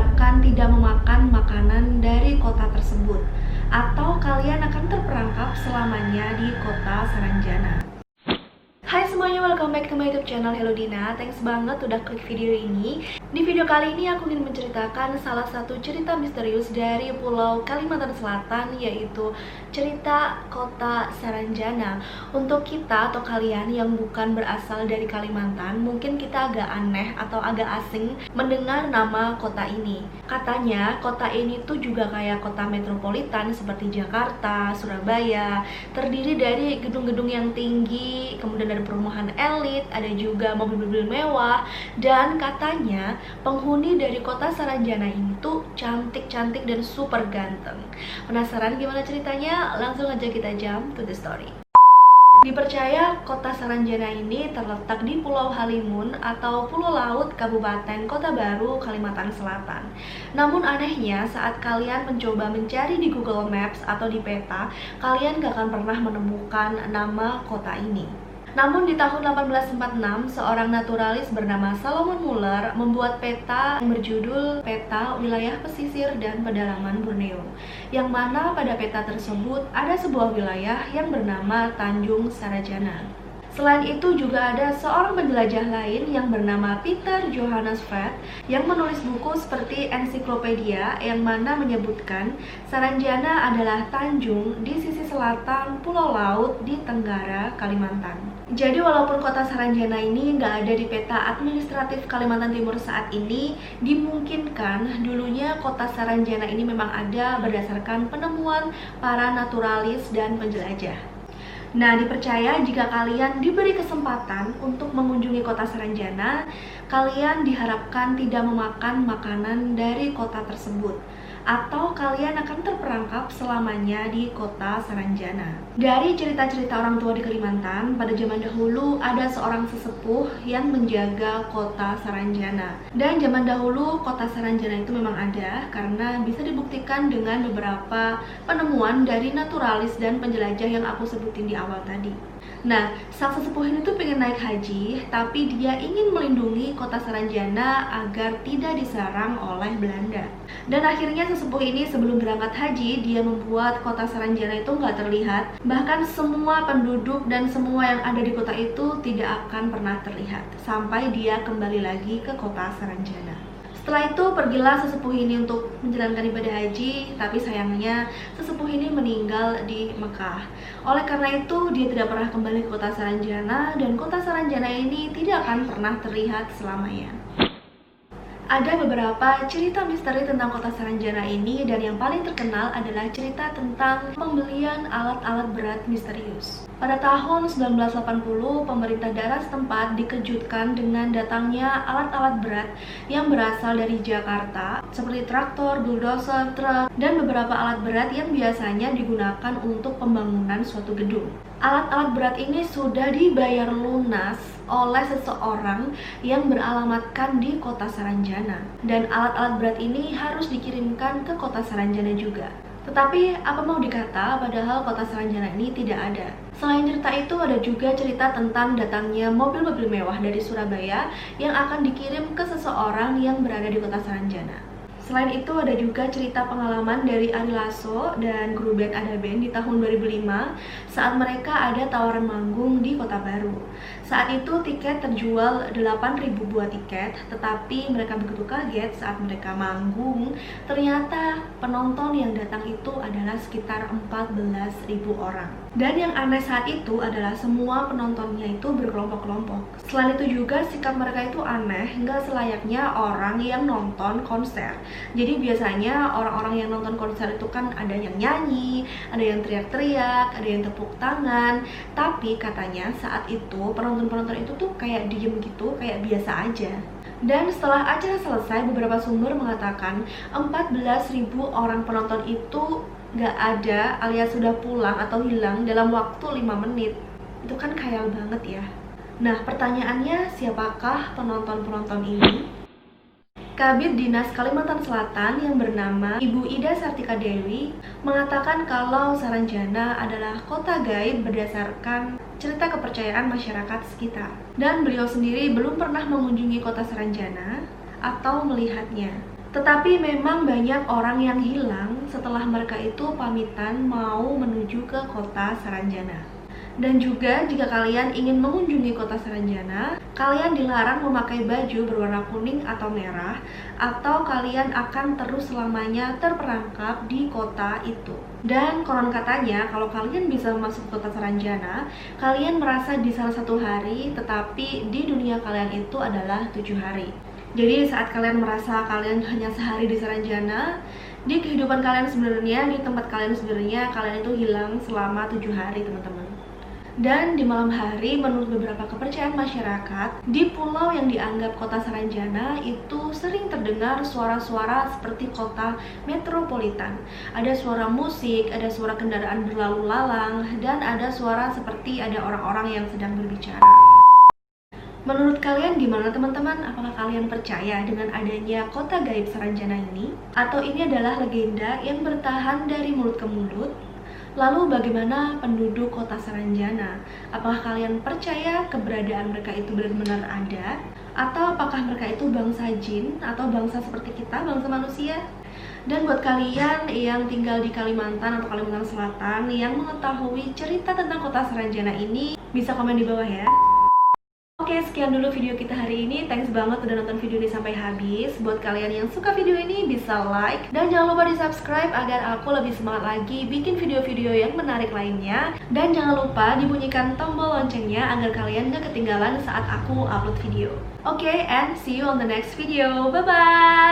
diharapkan tidak memakan makanan dari kota tersebut, atau kalian akan terperangkap selamanya di kota Saranjana. Hai semuanya, welcome back to my YouTube channel Hello Dina. Thanks banget udah klik video ini. Di video kali ini aku ingin menceritakan salah satu cerita misterius dari Pulau Kalimantan Selatan, yaitu cerita kota Saranjana. Untuk kita atau kalian yang bukan berasal dari Kalimantan, mungkin kita agak aneh atau agak asing mendengar nama kota ini. Katanya kota ini tuh juga kayak kota metropolitan seperti Jakarta, Surabaya, terdiri dari gedung-gedung yang tinggi, kemudian ada perumahan elit, ada juga mobil-mobil mewah, dan katanya penghuni dari kota Saranjana ini tuh cantik-cantik dan super ganteng. Penasaran gimana ceritanya? Langsung aja kita jump to the story. Dipercaya kota Saranjana ini terletak di Pulau Halimun atau Pulau Laut Kabupaten Kota Baru, Kalimantan Selatan. Namun anehnya, saat kalian mencoba mencari di Google Maps atau di peta, kalian gak akan pernah menemukan nama kota ini. Namun di tahun 1846, seorang naturalis bernama Salomon Muller membuat peta yang berjudul Peta Wilayah Pesisir dan Pedalaman Borneo, yang mana pada peta tersebut ada sebuah wilayah yang bernama Tanjung Sarajana. Selain itu juga ada seorang penjelajah lain yang bernama Peter Johannes Vedt yang menulis buku seperti ensiklopedia yang mana menyebutkan Saranjana adalah tanjung di sisi selatan Pulau Laut di Tenggara, Kalimantan. Jadi walaupun kota Saranjana ini nggak ada di peta administratif Kalimantan Timur saat ini, dimungkinkan dulunya kota Saranjana ini memang ada berdasarkan penemuan para naturalis dan penjelajah. Nah, dipercaya jika kalian diberi kesempatan untuk mengunjungi kota Saranjana, kalian diharapkan tidak memakan makanan dari kota tersebut, atau kalian akan terperangkap selamanya di kota Saranjana. Dari cerita-cerita orang tua di Kalimantan, pada zaman dahulu ada seorang sesepuh yang menjaga kota Saranjana. Dan zaman dahulu kota Saranjana itu memang ada karena bisa dibuktikan dengan beberapa penemuan dari naturalis dan penjelajah yang aku sebutin di awal tadi. Nah, sang sesepuh ini tuh pengen naik haji, tapi dia ingin melindungi kota Saranjana agar tidak diserang oleh Belanda. Dan akhirnya sesepuh ini sebelum berangkat haji, dia membuat kota Saranjana itu nggak terlihat. Bahkan semua penduduk dan semua yang ada di kota itu tidak akan pernah terlihat, sampai dia kembali lagi ke kota Saranjana. Setelah itu pergilah sesepuh ini untuk menjalankan ibadah haji, tapi sayangnya sesepuh ini meninggal di Mekah. Oleh karena itu dia tidak pernah kembali ke kota Saranjana, dan kota Saranjana ini tidak akan pernah terlihat selamanya. Ada beberapa cerita misteri tentang kota Saranjana ini, dan yang paling terkenal adalah cerita tentang pembelian alat-alat berat misterius. Pada tahun 1980, pemerintah daerah setempat dikejutkan dengan datangnya alat-alat berat yang berasal dari Jakarta, seperti traktor, bulldozer, truk, dan beberapa alat berat yang biasanya digunakan untuk pembangunan suatu gedung. Alat-alat berat ini sudah dibayar lunas oleh seseorang yang beralamatkan di kota Saranjana, dan alat-alat berat ini harus dikirimkan ke kota Saranjana juga. Tetapi apa mau dikata, padahal kota Saranjana ini tidak ada. Selain cerita itu, ada juga cerita tentang datangnya mobil-mobil mewah dari Surabaya yang akan dikirim ke seseorang yang berada di kota Saranjana. Selain itu ada juga cerita pengalaman dari Ari Lasso dan kru band Ada Band di tahun 2005 saat mereka ada tawaran manggung di Kota Baru. Saat itu tiket terjual 8.000 buah tiket, tetapi mereka begitu kaget saat mereka manggung, ternyata penonton yang datang itu adalah sekitar 14.000 orang. Dan yang aneh saat itu adalah semua penontonnya itu berkelompok-kelompok. Selain itu juga sikap mereka itu aneh, nggak selayaknya orang yang nonton konser. Jadi biasanya orang-orang yang nonton konser itu kan ada yang nyanyi, ada yang teriak-teriak, ada yang tepuk tangan. Tapi katanya saat itu penonton-penonton itu tuh kayak diem gitu, kayak biasa aja. Dan setelah acara selesai, beberapa sumber mengatakan 14.000 orang penonton itu nggak ada alias sudah pulang atau hilang dalam waktu 5 menit. Itu kan khayal banget ya. Nah, pertanyaannya, siapakah penonton-penonton ini? Kabid Dinas Kalimantan Selatan yang bernama Ibu Ida Sartika Dewi mengatakan kalau Saranjana adalah kota gaib berdasarkan cerita kepercayaan masyarakat sekitar. Dan beliau sendiri belum pernah mengunjungi kota Saranjana atau melihatnya. Tetapi memang banyak orang yang hilang setelah mereka itu pamitan mau menuju ke kota Saranjana. Dan juga jika kalian ingin mengunjungi kota Saranjana, kalian dilarang memakai baju berwarna kuning atau merah, atau kalian akan terus selamanya terperangkap di kota itu. Dan konon katanya kalau kalian bisa masuk kota Saranjana, kalian merasa di salah satu hari, tetapi di dunia kalian itu adalah 7 hari. Jadi saat kalian merasa kalian hanya sehari di Saranjana, di kehidupan kalian sebenarnya, di tempat kalian sebenarnya, kalian itu hilang selama 7 hari, teman-teman. Dan di malam hari, menurut beberapa kepercayaan masyarakat, di pulau yang dianggap kota Saranjana itu sering terdengar suara-suara seperti kota metropolitan. Ada suara musik, ada suara kendaraan berlalu lalang, dan ada suara seperti ada orang-orang yang sedang berbicara. Menurut kalian gimana teman-teman? Apakah kalian percaya dengan adanya kota gaib Saranjana ini? Atau ini adalah legenda yang bertahan dari mulut ke mulut? Lalu bagaimana penduduk kota Saranjana? Apakah kalian percaya keberadaan mereka itu benar-benar ada? Atau apakah mereka itu bangsa jin atau bangsa seperti kita, bangsa manusia? Dan buat kalian yang tinggal di Kalimantan atau Kalimantan Selatan yang mengetahui cerita tentang kota Saranjana ini, bisa komen di bawah ya. Oke, sekian dulu video kita hari ini. Thanks banget udah nonton video ini sampai habis. Buat kalian yang suka video ini bisa like dan jangan lupa di subscribe agar aku lebih semangat lagi bikin video-video yang menarik lainnya. Dan jangan lupa dibunyikan tombol loncengnya agar kalian gak ketinggalan saat aku upload video. Oke, and see you on the next video. Bye bye.